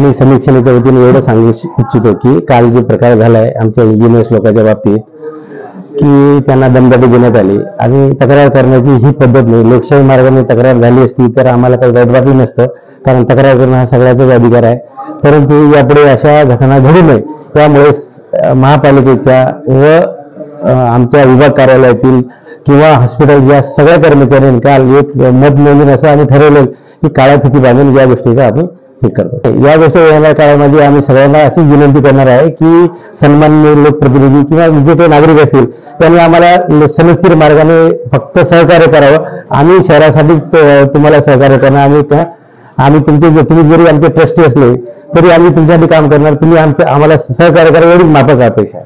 आणि समीक्षेच्या वतीने एवढं सांगू इच्छितो की काल जो प्रकार झालाय आमच्या इंजिनियर्स लोकांच्या बाबतीत की त्यांना दमदाटी देण्यात आली आणि तक्रार करण्याची ही पद्धत नाही. लोकशाही मार्गाने तक्रार झाली असती तर आम्हाला काही वाईट वाटलं नसतं, कारण तक्रार करणं हा सगळ्याचाच अधिकार आहे. परंतु यापुढे अशा घटना घडू नये त्यामुळे महापालिकेच्या व आमच्या विभाग कार्यालयातील किंवा हॉस्पिटलच्या सगळ्या कर्मचाऱ्यांनी काल एक मत नोंदून असं आम्ही ठरवलं की काळ्या फिती बांधून या गोष्टीचा आपण हे करतो. या गोष्टी येणाऱ्या काळामध्ये आम्ही सगळ्यांना अशी विनंती करणार आहे की सन्माननीय लोकप्रतिनिधी किंवा जे काही नागरिक असतील त्यांनी आम्हाला सनदशीर मार्गाने फक्त सहकार्य करावं. आम्ही शहरासाठी तुम्हाला सहकार्य करणार. आम्ही तुम्ही जरी आमचे ट्रस्टी असले तरी आम्ही तुमच्यासाठी काम करणार. तुम्ही आम्हाला सहकार्य करा एवढीच माफक अपेक्षा आहे.